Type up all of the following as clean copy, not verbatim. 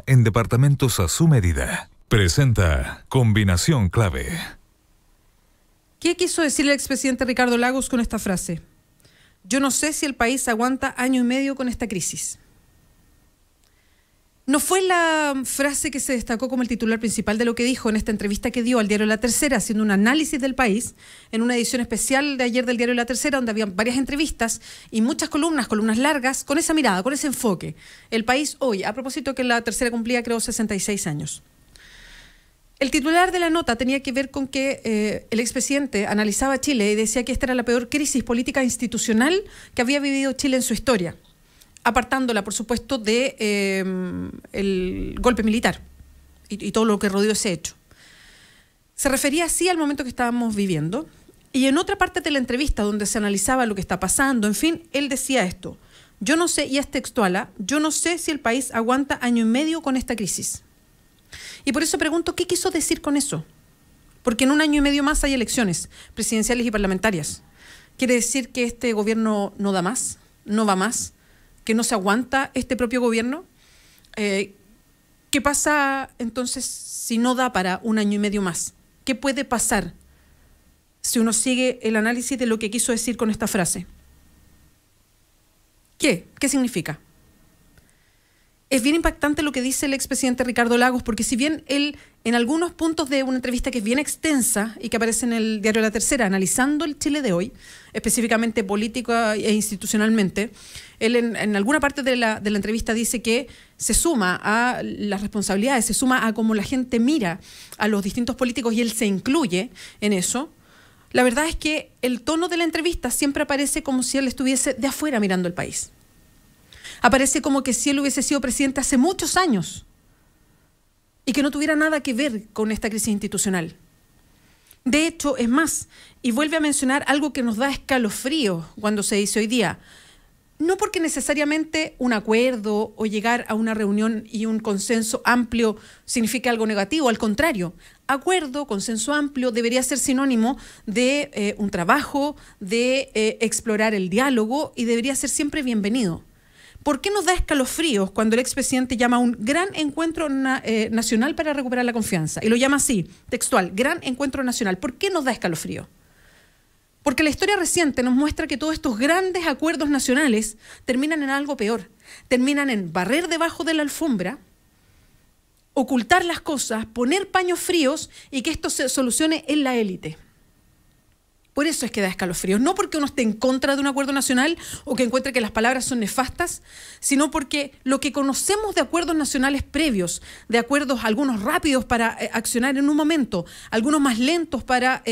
Ahora en departamentos a su medida. Presenta Combinación Clave. ¿Qué quiso decir el expresidente Ricardo Lagos con esta frase? Yo no sé si el país aguanta año y medio con esta crisis. No fue la frase que se destacó como el titular principal de lo que dijo en esta entrevista que dio al diario La Tercera, haciendo un análisis del país, en una edición especial de ayer del diario La Tercera, donde había varias entrevistas y muchas columnas largas, con esa mirada, con ese enfoque. El país hoy, a propósito que La Tercera cumplía, creo, 66 años. El titular de la nota tenía que ver con que el expresidente analizaba Chile y decía que esta era la peor crisis política institucional que había vivido Chile en su historia, apartándola, por supuesto, de el golpe militar y todo lo que rodeó ese hecho. Se refería así al momento que estábamos viviendo, y en otra parte de la entrevista donde se analizaba lo que está pasando, en fin, él decía esto: yo no sé, y es textual, yo no sé si el país aguanta año y medio con esta crisis. Y por eso pregunto, ¿qué quiso decir con eso? Porque en un año y medio más hay elecciones presidenciales y parlamentarias. ¿Quiere decir que este gobierno no da más? ¿No va más? ¿Que no se aguanta este propio gobierno? ¿Qué pasa entonces si no da para un año y medio más? ¿Qué puede pasar si uno sigue el análisis de lo que quiso decir con esta frase? ¿Qué significa? Es bien impactante lo que dice el expresidente Ricardo Lagos, porque si bien él, en algunos puntos de una entrevista que es bien extensa y que aparece en el diario La Tercera, analizando el Chile de hoy, específicamente política e institucionalmente, él en alguna parte de la entrevista dice que se suma a las responsabilidades, se suma a cómo la gente mira a los distintos políticos y él se incluye en eso. La verdad es que el tono de la entrevista siempre aparece como si él estuviese de afuera mirando el país. Aparece como que si él hubiese sido presidente hace muchos años y que no tuviera nada que ver con esta crisis institucional. De hecho, es más, y vuelve a mencionar algo que nos da escalofrío cuando se dice hoy día, no porque necesariamente un acuerdo o llegar a una reunión y un consenso amplio signifique algo negativo, al contrario, acuerdo, consenso amplio debería ser sinónimo de un trabajo, de explorar el diálogo y debería ser siempre bienvenido. ¿Por qué nos da escalofríos cuando el expresidente llama a un gran encuentro nacional para recuperar la confianza? Y lo llama así, textual, gran encuentro nacional. ¿Por qué nos da escalofrío? Porque la historia reciente nos muestra que todos estos grandes acuerdos nacionales terminan en algo peor. Terminan en barrer debajo de la alfombra, ocultar las cosas, poner paños fríos y que esto se solucione en la élite. Por eso es que da escalofríos, no porque uno esté en contra de un acuerdo nacional o que encuentre que las palabras son nefastas, sino porque lo que conocemos de acuerdos nacionales previos, de acuerdos algunos rápidos para accionar en un momento, algunos más lentos para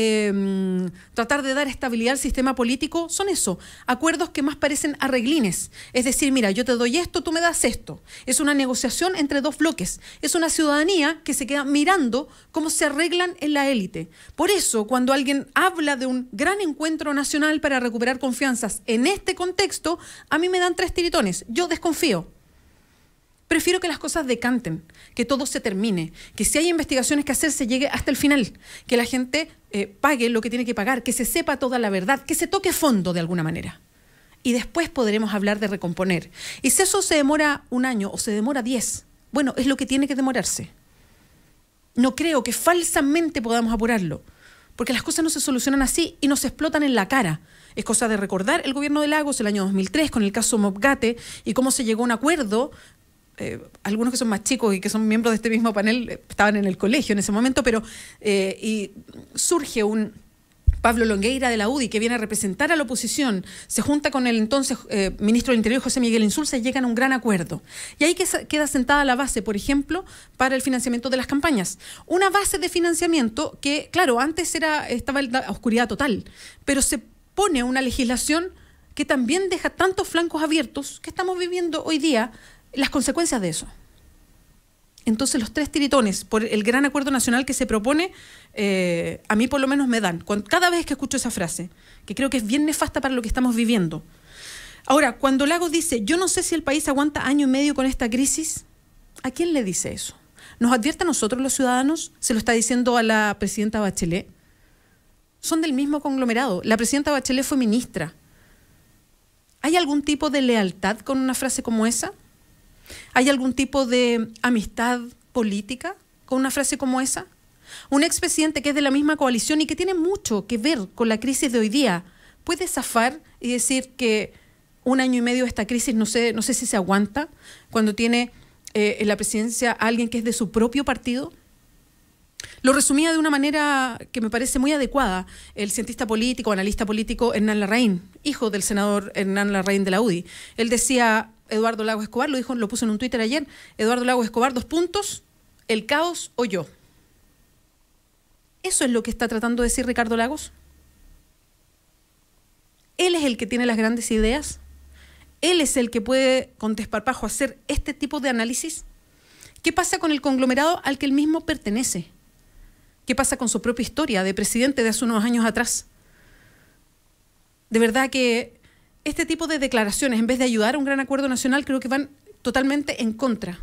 tratar de dar estabilidad al sistema político, son eso, acuerdos que más parecen arreglines. Es decir, mira, yo te doy esto, tú me das esto. Es una negociación entre dos bloques. Es una ciudadanía que se queda mirando cómo se arreglan en la élite. Por eso, cuando alguien habla de un gran encuentro nacional para recuperar confianzas en este contexto, a mí me dan 3 tiritones. Yo desconfío. Prefiero que las cosas decanten, que todo se termine, que si hay investigaciones que hacer se llegue hasta el final, que la gente pague lo que tiene que pagar, que se sepa toda la verdad, que se toque fondo de alguna manera. Y después podremos hablar de recomponer. Y si eso se demora un año o se demora 10, bueno, es lo que tiene que demorarse. No creo que falsamente podamos apurarlo, porque las cosas no se solucionan así y nos explotan en la cara. Es cosa de recordar el gobierno de Lagos el año 2003 con el caso Mopgate y cómo se llegó a un acuerdo. Algunos que son más chicos y que son miembros de este mismo panel estaban en el colegio en ese momento, pero y surge un Pablo Longueira de la UDI que viene a representar a la oposición, se junta con el entonces ministro del Interior José Miguel Insulza y llegan a un gran acuerdo. Y ahí queda sentada la base, por ejemplo, para el financiamiento de las campañas. Una base de financiamiento que, claro, antes estaba en la oscuridad total, pero se pone una legislación que también deja tantos flancos abiertos que estamos viviendo hoy día las consecuencias de eso. Entonces los 3 tiritones por el gran acuerdo nacional que se propone, a mí por lo menos me dan, cada vez que escucho esa frase, que creo que es bien nefasta para lo que estamos viviendo. Ahora, cuando Lagos dice, yo no sé si el país aguanta año y medio con esta crisis, ¿a quién le dice eso? ¿Nos advierte a nosotros los ciudadanos? ¿Se lo está diciendo a la presidenta Bachelet? Son del mismo conglomerado. La presidenta Bachelet fue ministra. ¿Hay algún tipo de lealtad con una frase como esa? ¿Hay algún tipo de amistad política con una frase como esa? Un expresidente que es de la misma coalición y que tiene mucho que ver con la crisis de hoy día, ¿puede zafar y decir que 1 año y medio de esta crisis no sé si se aguanta cuando tiene en la presidencia a alguien que es de su propio partido? Lo resumía de una manera que me parece muy adecuada el cientista político, analista político Hernán Larraín, hijo del senador Hernán Larraín de la UDI. Él decía, Eduardo Lagos Escobar, lo puso en un Twitter ayer, Eduardo Lagos Escobar, : el caos o yo. ¿Eso es lo que está tratando de decir Ricardo Lagos? Él es el que tiene las grandes ideas. Él es el que puede, con desparpajo, hacer este tipo de análisis. ¿Qué pasa con el conglomerado al que él mismo pertenece? ¿Qué pasa con su propia historia de presidente de hace unos años atrás? De verdad que este tipo de declaraciones, en vez de ayudar a un gran acuerdo nacional, creo que van totalmente en contra.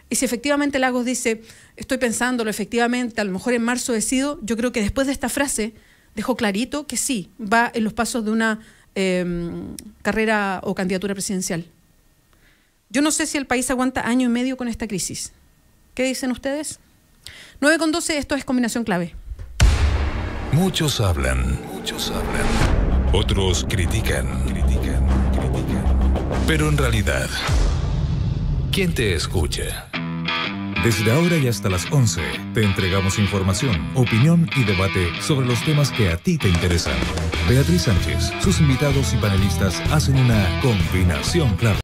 Y si efectivamente Lagos dice, estoy pensándolo, efectivamente, a lo mejor en marzo decido, yo creo que después de esta frase dejó clarito que sí, va en los pasos de una carrera o candidatura presidencial. Yo no sé si el país aguanta 1 año y medio con esta crisis. ¿Qué dicen ustedes? 9:12, esto es Combinación Clave. Muchos hablan. Otros critican. Pero en realidad, ¿quién te escucha? Desde ahora y hasta las 11 te entregamos información, opinión y debate sobre los temas que a ti te interesan. Beatriz Sánchez, sus invitados y panelistas hacen una combinación clave.